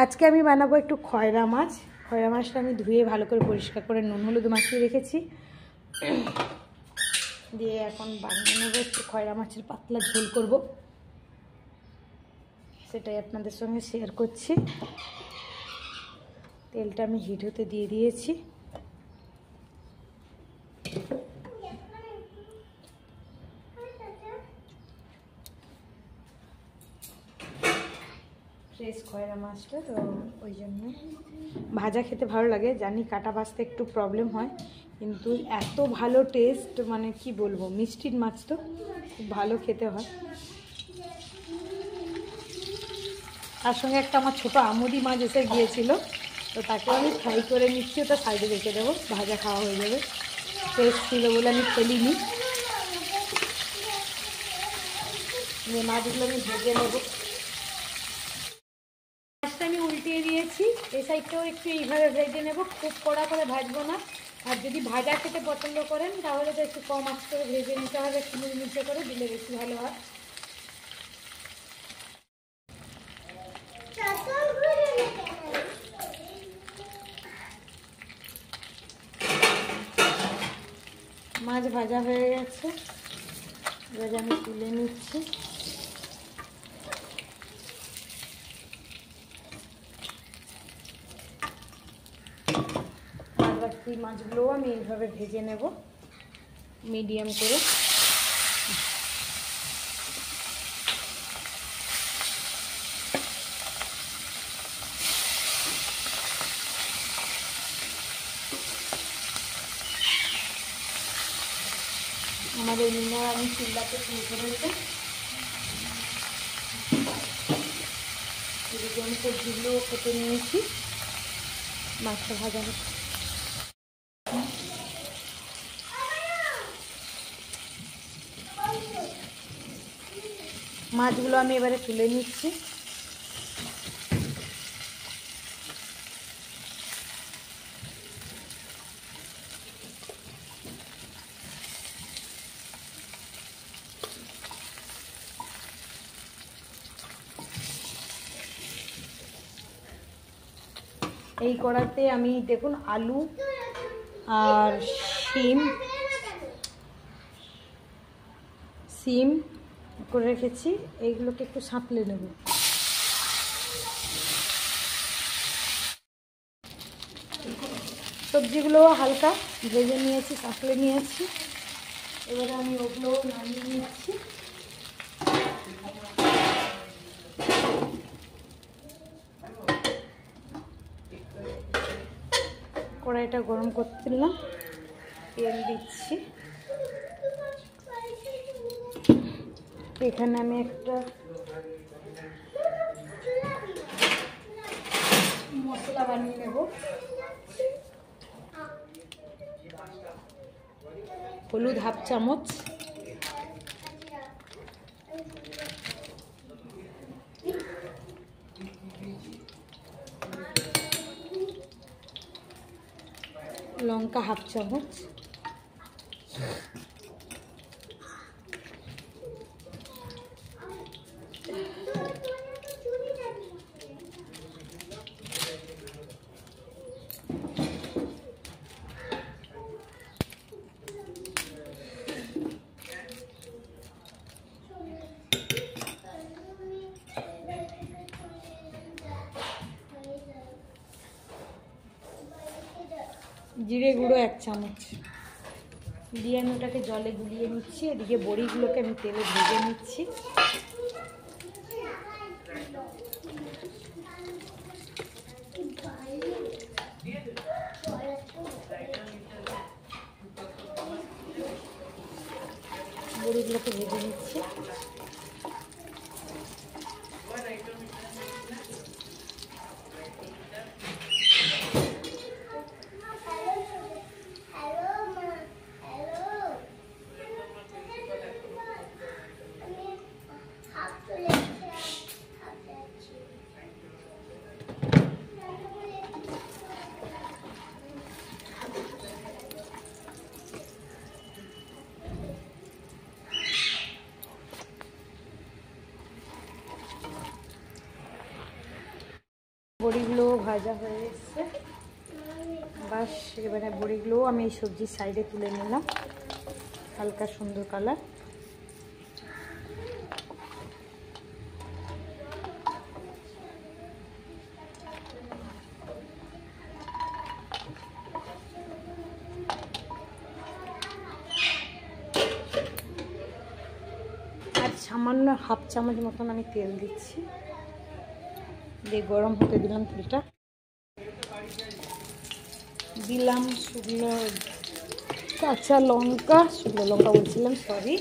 আজকে আমি বানাবো একটু খয়রা মাছ। খয়রা মাছটা আমি ধুয়ে ভালো করে পরিষ্কার করে নুন হলুদ মাখিয়ে রেখেছি। দিয়ে এখন বানিয়ে নেবো একটু খয়রা মাছের পাতলা ঝোল করব, সেটাই আপনাদের সঙ্গে শেয়ার করছি। তেলটা আমি হিট হতে দিয়ে দিয়েছি। ফ্রেশ খয়রা মাছটা তো ওই জন্য ভাজা খেতে ভালো লাগে, জানি কাটা ভাজতে একটু প্রবলেম হয়, কিন্তু এত ভালো টেস্ট, মানে কি বলবো, মিষ্টির মাছ তো খুব ভালো খেতে হয়। তার সঙ্গে একটা আমার ছোটো আমুদি মাছ এসে গিয়েছিল, তো তাকে আমি ফ্রাই করে নিচ্ছি, ওটা সাইডে রেখে দেবো, ভাজা খাওয়া হয়ে যাবে। ফ্রেশ ছিল বলে আমি ফেলিনি। মাছগুলো আমি ভেজে নেবো। মাছটা আমি উল্টিয়ে দিয়েছি, এই সাইডটাও একটু এইভাবে ভেজে নেব, খুব কড়া করে ভাজবো না। আর যদি ভাজা খেতে পছন্দ করেন তাহলে তো একটু কম আঁচ করে ভেজে নিতে হবে, একটু নিচে করে দিলে বেশি ভালো হয়। মাছ ভাজা হয়ে গেছে, এবার আমি তুলে নিচ্ছি। বাকি মাছগুলোও আমি এইভাবে ভেজে নেব মিডিয়াম করে। আমাদের মিনা আমি চিল্লাতে শুরু করেছে, আমি সবজিগুলো কেটে নিয়েছি, মাছটা ভাজা হচ্ছে। মাছগুলো আমি এবারে তুলে নিচ্ছি। এই কড়াতে আমি দেখুন আলু আর সিম করে রেখেছি, এইগুলোকে একটু সাঁতলে নেব। সবজিগুলো হালকা ভেজে নিয়েছি, সাঁতলে নিয়েছি, এবারে আমি ওগুলো নামিয়ে নিচ্ছি। কড়াইটা গরম করতে দিলাম, তেল দিচ্ছি। এখানে আমি একটা মশলা বানিয়ে নেব। হলুদ হাফ চামচ, লঙ্কা হাফ চামচ, জিরে গুঁড়ো 1 চামচ দিয়ে আমি ওটাকে জলে গুলিয়ে নিচ্ছি। এদিকে বড়িগুলোকে আমি তেলে ভেজে নিচ্ছি। বড়িগুলোকে ভেজে নিচ্ছি। বড়িগুলো ভাজা হয়ে এসছে, বাস এবারে বড়িগুলো আমি এই সবজির সাইডে তুলে নিলাম, হালকা সুন্দর কালার। আর সামান্য হাফ চামচ মতন আমি তেল দিচ্ছি, দিয়ে গরম হতে দিলাম তেলটা। দিলাম শুকনো কাঁচা লঙ্কা, শুকনো লঙ্কা বলছিলাম, সরি,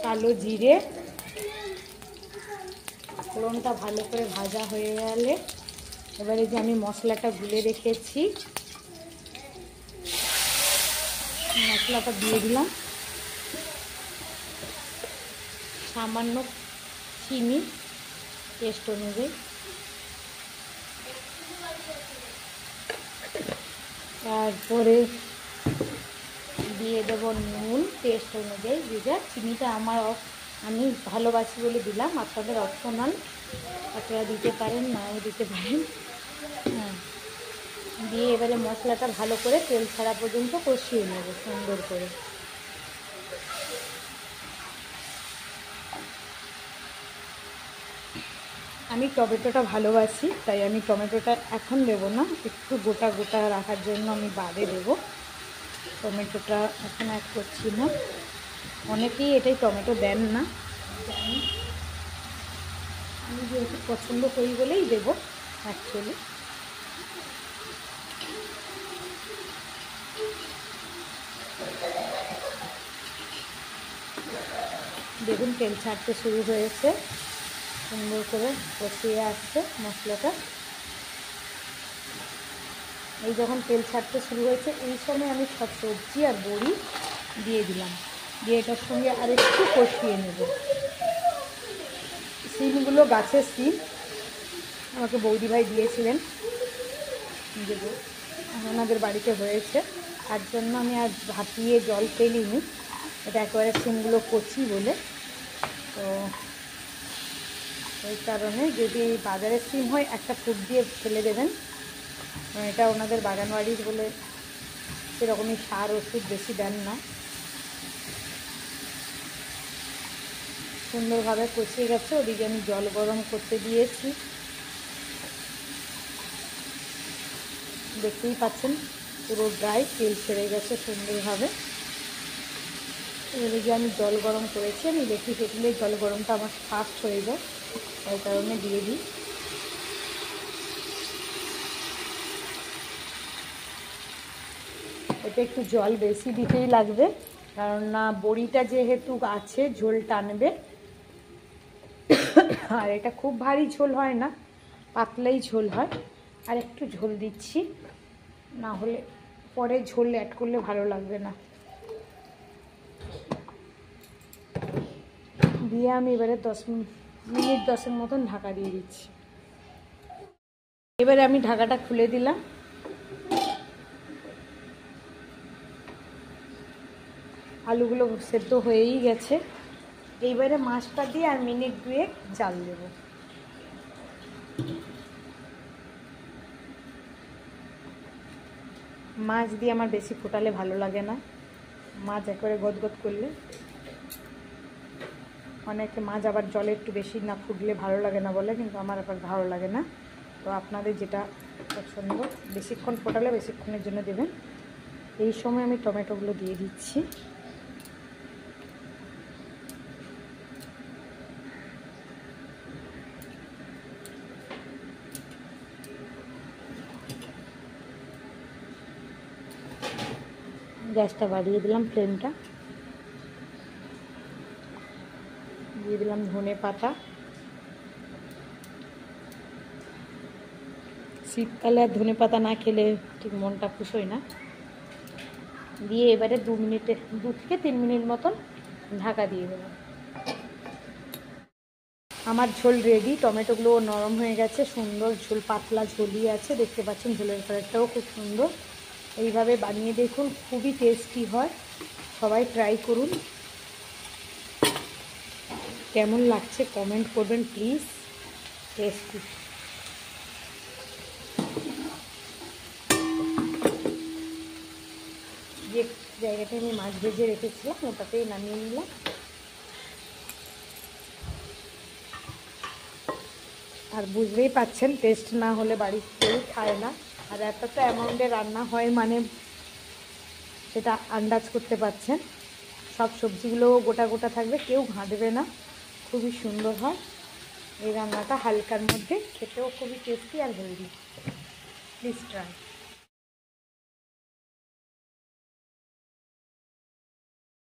কালো জিরে। ফোড়নটা ভালো করে ভাজা হয়ে গেলে এবারে যে আমি মশলাটা গুলে রেখেছি মশলাটা দিয়ে দিলাম, সামান্য চিনি টেস্ট অনুযায়ী, তারপরে দিয়ে দেবো নুন টেস্ট অনুযায়ী। যেটা চিনিটা আমি ভালোবাসি বলে দিলাম, আপনাদের অপশনাল, আপনারা দিতে পারেন নাও দিতে পারেন। হ্যাঁ, দিয়ে এবারে মশলাটা ভালো করে তেল ছাড়া পর্যন্ত কষিয়ে নেব সুন্দর করে। আমি টমেটোটা ভালোবাসি, তাই আমি টমেটোটা এখন দেবো না, একটু গোটা গোটা রাখার জন্য আমি বাদে দেবো। টমেটোটা এখন অ্যাড করছি না, অনেকেই এটাই টমেটো দেন না, আমি যেহেতু পছন্দ করি বলেই দেবো অ্যাকচুয়ালি। দেখুন তেল ছাড়তে শুরু হয়েছে, সুন্দর করে কষিয়ে আসছে মশলাটা। এই যখন তেল ছাড়তে শুরু হয়েছে এই সময় আমি সব সবজি আর বড়ি দিয়ে দিলাম, দিয়ে এটার সঙ্গে আর একটু কষিয়ে নেব। সিমগুলো গাছের সিম আমাকে বৌদি ভাই দিয়েছিলেন, যে ওনাদের বাড়িতে হয়েছে, তার জন্য আমি আর ভাপিয়ে জল ফেলিনি, এটা একেবারে সিমগুলো কচি বলে। তো ওই কারণে যদি বাজারের সিম হয় একটা ফুট দিয়ে ফেলে দেবেন, এটা ওনাদের বাগান বাড়ির বলে সেরকমই সার ওষুধ বেশি দেন না। সুন্দরভাবে কষিয়ে গেছে, ওদিকে আমি জল গরম করতে দিয়েছি, দেখতেই পাচ্ছেন পুরো ড্রাই, তেল ছেড়ে গেছে সুন্দরভাবে। এদিকে আমি জল গরম করেছি, আমি দেখি সেগুলো জল গরমটা আমার ফাস্ট হয়ে যায়, ওই কারণে দিয়ে দিই। এতে একটু জল বেশি দিতেই লাগবে, কারণ না বড়িটা যেহেতু আছে ঝোল টানবে, আর এটা খুব ভারী ঝোল হয় না, পাতলাই ঝোল হয়। আর একটু ঝোল দিচ্ছি, না হলে পরে ঝোল অ্যাড করলে ভালো লাগবে না। দিয়ে আমি এবারে 10 মিনিট 10-এর মতন ঢাকা দিয়ে দিচ্ছি। এবারে আমি ঢাকাটা খুলে দিলাম, আলুগুলো সেদ্ধ হয়েই গেছে। এইবারে মাছটা দিয়ে আর মিনিট 2 জাল দেব। মাছ দিয়ে আমার বেশি ফোটালে ভালো লাগে না, মাছ একেবারে গদগদ করলে। অনেকে মাছ আবার জলে একটু বেশি না ফুটলে ভালো লাগে না বলে, কিন্তু আমার আবার ভালো লাগে না। তো আপনাদের যেটা পছন্দ, বেশিক্ষণ ফোটালে বেশিক্ষণের জন্য দেবেন। এই সময় আমি টমেটোগুলো দিয়ে দিচ্ছি। গ্যাসটা বাড়িয়ে দিলাম, ফ্লেমটা দিয়ে দিলাম ধনে পাতা। শীতকালে আর ধনে পাতা না খেলে ঠিক মনটা খুশ হয় না। দিয়ে এবারে 2 থেকে 3 মিনিট মতন ঢাকা দিয়ে দেবো। আমার ঝোল রেডি, টমেটোগুলো নরম হয়ে গেছে, সুন্দর ঝোল, পাতলা ঝোলই আছে, দেখতে পাচ্ছেন ঝোলের কালারটাও খুব সুন্দর। এইভাবে বানিয়ে দেখুন, খুবই টেস্টি হয়। সবাই ট্রাই করুন, কেমন লাগছে কমেন্ট করবেন প্লিজ। টেস্টি। যে জায়গাটায় আমি মাছ ভেজে রেখেছিলাম ওটাতেই নামিয়ে নিলাম। আর বুঝতেই পাচ্ছেন টেস্ট না হলে বাড়ির কেউ খায় না। আর এতটা অ্যামাউন্টে রান্না হয় মানে সেটা আন্দাজ করতে পারছেন। সব সবজিগুলোও গোটা গোটা থাকবে, কেউ ঘাঁটবে না, খুবই সুন্দর হয় এই রান্নাটা। হালকার মধ্যে খেতেও খুবই টেস্টি আর হেলদি। Please try.